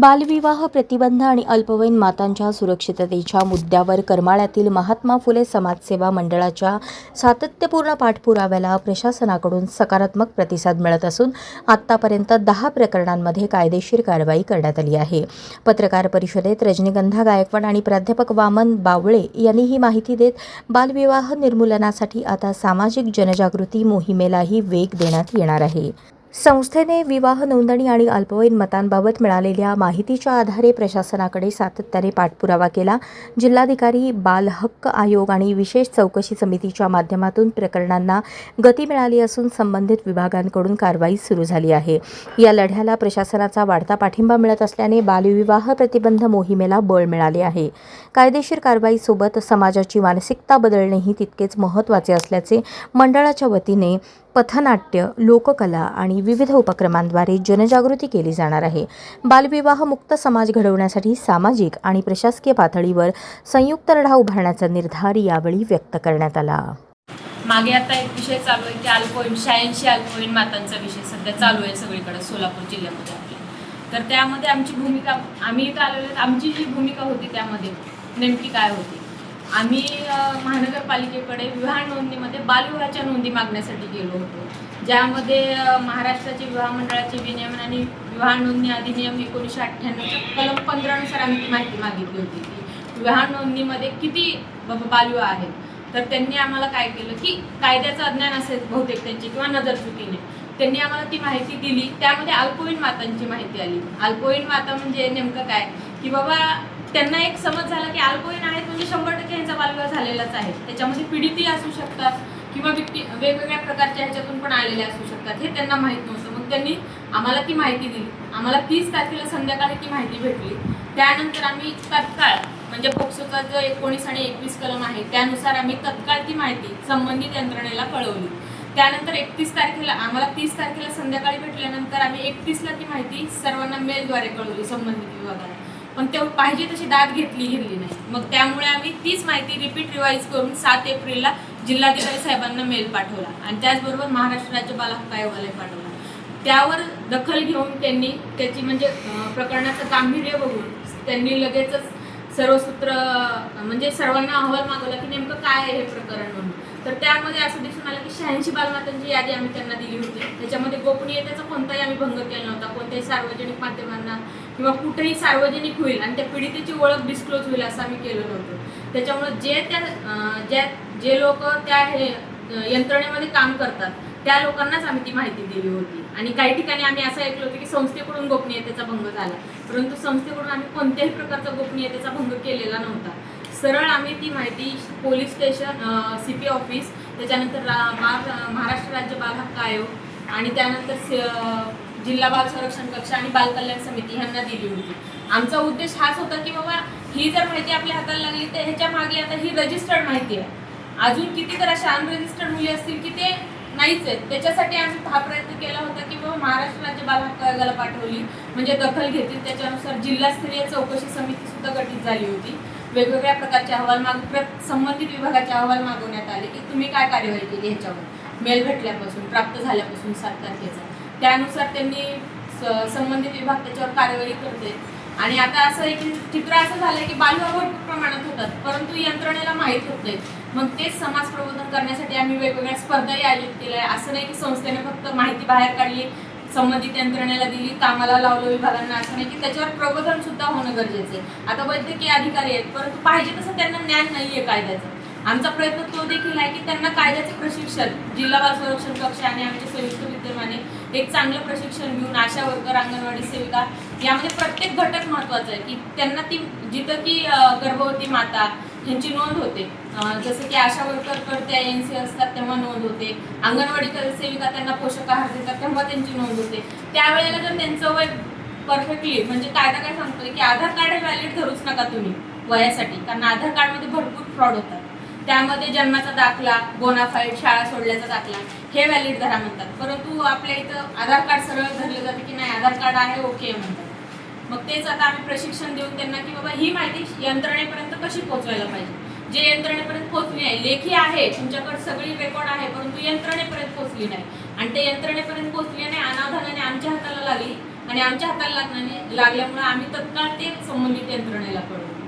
बालविवाह प्रतिबंध आणि अल्पवयीन मातांच्या सुरक्षिततेच्या मुद्द्यावर करमाळ्यातील महात्मा फुले समाजसेवा मंडळाच्या सातत्यपूर्ण पाठपुराव्याला प्रशासनाकडून सकारात्मक प्रतिसाद मिळत असून आत्तापर्यंत 10 प्रकरणांमध्ये कायदेशीर कारवाई करण्यात आली आहे। पत्रकार परिषदेत रजनीगंधा गायकवाड आणि प्राध्यापक वामन बावळे यांनी ही माहिती देत बालविवाह निर्मूलनासाठी आता सामाजिक जनजागृती मोहिमेलाही वेग देण्यात येणार आहे। संस्थेने विवाह नोंदणी आणि अल्पवयीन मतांबाबत मिळालेल्या माहितीच्या आधारे प्रशासनाकडे सातत्याने पाठपुरावा केला। जिल्हाधिकारी, बाल हक्क आयोग आणि विशेष चौकशी समितीच्या माध्यमातून प्रकरणांना गती मिळाली असून संबंधित विभागांकडून कारवाई सुरू झाली आहे। या लढ्याला प्रशासनाचा वाढता पाठिंबा मिळत असल्याने बालविवाह प्रतिबंध मोहिमेला बळ मिळाले आहे। कायदेशीर कारवाईसोबत समाजाची मानसिकता बदलणेही तितकेच महत्त्वाचे असल्याचे मंडळाच्या वतीने पथनाट्य, लोककला आणि विविध उपक्रमांद्वारे जनजागृती केली जाणार आहे। बालविवाह मुक्त समाज घडवण्यासाठी सामाजिक आणि प्रशासकीय पातळीवर संयुक्त लढा उभारण्याचा निर्धार यावेळी व्यक्त करण्यात आला। मागे आता एक विषय चालू आहे की अल्पवयीन 86 अल्पवयीन मातांचा विषय सध्या चालू आहे सगळीकडे सोलापूर जिल्ह्यामध्ये आपल्या। तर त्यामध्ये आमची भूमिका, आम्ही इथं आलेलो, आमची जी भूमिका होती त्यामध्ये नेमकी काय होती, आम्ही महानगरपालिकेकडे विवाह नोंदणीमध्ये बालविवाहाच्या नोंदी मागण्यासाठी गेलो होतो, ज्यामध्ये महाराष्ट्राचे विवाह मंडळाचे विनियमन आणि विवाह नोंदणी अधिनियम 1998च्या कलम 15 नुसार आम्ही ती माहिती मागितली होती की विवाह नोंदणीमध्ये किती बालविवाह आहेत। तर त्यांनी आम्हाला काय केलं की कायद्याचं अज्ञान असेल बहुतेक त्यांची किंवा नजरचुकीने त्यांनी आम्हाला ती माहिती दिली। त्यामध्ये अल्पवयीन मातांची माहिती आली। अल्पवयीन माता म्हणजे नेमकं काय की बाबा त्यांना एक समज झाला की अल्पवयीन आहेत म्हणजे 100% यांचा बालविवाह झालेलाच आहे। त्याच्यामध्ये पीडितही असू शकतात किंवा वेगवेगळ्या प्रकारच्या ह्याच्यातून पण आलेले असू शकतात, हे त्यांना माहीत नव्हतं। मग त्यांनी आम्हाला ती माहिती दिली। आम्हाला 30 तारखेला संध्याकाळी ती माहिती भेटली। त्यानंतर आम्ही तत्काळ म्हणजे पोक्सोचा जो 19 आणि 21 कलम आहे त्यानुसार आम्ही तत्काळ ती माहिती संबंधित यंत्रणेला कळवली। त्यानंतर 31 तारखेला आम्हाला 30 तारखेला संध्याकाळी भेटल्यानंतर आम्ही 31ला ती माहिती सर्वांना मेलद्वारे कळवली संबंधित विभागाला, पण ते पाहिजे तशी दाद घेतली नाही। मग त्यामुळे आम्ही तीच माहिती रिपीट रिवाईज करून 7 एप्रिलला जिल्हाधिकारी साहेबांना मेल पाठवला आणि त्याचबरोबर महाराष्ट्र राज्य बाल हक्क आयोगाला पाठवला। त्यावर दखल घेऊन त्यांनी त्याची म्हणजे प्रकरणाचं गांभीर्य बघून त्यांनी लगेचच सर्व सूत्र म्हणजे सर्वांना अहवाल मागवला की नेमकं काय आहे हे प्रकरण म्हणून। तर त्यामध्ये असं दिसून आलं की 86 बालमातांची यादी आम्ही त्यांना दिली होती। त्याच्यामध्ये गोपनीयतेचा कोणताही आम्ही भंग केला नव्हता, कोणत्याही सार्वजनिक माध्यमांना किंवा कुठेही सार्वजनिक होईल आणि त्या पीडितेची ओळख डिस्क्लोज होईल असं आम्ही केलं नव्हतं। त्याच्यामुळे जे लोक त्या यंत्रणेमध्ये काम करतात त्या लोकांनाच आम्ही ती माहिती दिली होती। आणि काही ठिकाणी आम्ही असं ऐकलं होतं की संस्थेकडून गोपनीयतेचा भंग झाला, परंतु संस्थेकडून आम्ही कोणत्याही प्रकारचा गोपनीयतेचा भंग केलेला नव्हता। सरळ आम्ही ती माहिती पोलीस स्टेशन, CP ऑफिस, त्याच्यानंतर महाराष्ट्र राज्य बाल हक्क आयोग आणि त्यानंतर जिल्हा बाल संरक्षण कक्ष आणि बाल कल्याण समिती ह्यांना दिली होती। आमचा उद्देश हाच होता की बाबा ही जर माहिती आपल्या हाताला लागली तर ह्याच्या मागे आता ही रजिस्टर्ड माहिती आहे, अजून किती तर अशा अनरजिस्टर्ड मुली असतील की ते नाहीच आहेत। त्याच्यासाठी आम्ही हा प्रयत्न केला होता की बाबा महाराष्ट्र राज्य बाल हक्क आयोगाला पाठवली म्हणजे दखल घेतील। त्याच्यानुसार जिल्हास्तरीय चौकशी समिती सुद्धा गठीत झाली होती। वेगवेगळ्या प्रकारचे अहवाल संबंधित विभागाचे अहवाल मागवण्यात आले की तुम्ही काय कार्यवाही केली ह्याच्यावर मेल भेटल्यापासून प्राप्त झाल्यापासून 7 तारखेचा। त्यानुसार त्यांनी संबंधित विभाग त्याच्यावर कार्यवाही करते। आणि आता असं एक चित्र असं झालंय की बालविवाह भरपूर प्रमाणात होतात, परंतु यंत्रणेला माहीत होत नाही। मग तेच समाज प्रबोधन करण्यासाठी आम्ही वेगवेगळ्या स्पर्धाही आयोजित केल्या। असं नाही की संस्थेने फक्त माहिती बाहेर काढली, संबंधित यंत्रणेला दिली, कामाला लावलं विभागांना, असं नाही की त्याच्यावर प्रबोधन सुद्धा होणं गरजेचं आहे। आता वैद्यकीय अधिकारी आहेत परंतु पाहिजे तसं त्यांना ज्ञान नाहीये कायद्याचं। आमचा प्रयत्न तो देखील आहे की त्यांना कायद्याचे प्रशिक्षण जिल्हा बाल संरक्षण कक्ष आणि आमच्या संयुक्त विद्यमाने एक चांगलं प्रशिक्षण घेऊन आशा वर्कर, अंगणवाडी सेविका यामध्ये प्रत्येक घटक महत्त्वाचा आहे की त्यांना ती जिथं की गर्भवती माता ह्यांची नोंद होते, जसं की आशा वर्कर करते ANC असतात तेव्हा नोंद होते, अंगणवाडी सेविका त्यांना पोषक आहार देतात तेव्हा त्यांची नोंद होते। त्यावेळेला जर त्यांचं वय परफेक्टली म्हणजे कायदा काय सांगतोय की आधार कार्ड हे व्हॅलिड धरूच नका तुम्ही वयासाठी, कारण आधार कार्डमध्ये भरपूर फ्रॉड होतात। त्यामध्ये जन्माचा दाखला, बोनाफाईड, शाळा सोडल्याचा दाखला हे व्हॅलिड धरा म्हणतात, परंतु आपल्या इथं आधार कार्ड सरळ धरलं जाते की नाही आधार कार्ड आहे ओके म्हणतात। मग तेच आता आम्ही प्रशिक्षण देऊन त्यांना की बाबा ही माहिती यंत्रणेपर्यंत कशी पोहोचवायला पाहिजे, जे यंत्रणेपर्यंत पोहोचली आहे, लेखी आहे तुमच्याकडे सगळी रेकॉर्ड आहे परंतु यंत्रणेपर्यंत पोहोचली नाही आणि ते यंत्रणेपर्यंत पोहोचली नाही, अनावधानाने आमच्या हाताला लागली आणि आमच्या हाताला लागल्यामुळे आम्ही तत्काळ ते संबंधित यंत्रणेला कळवलं.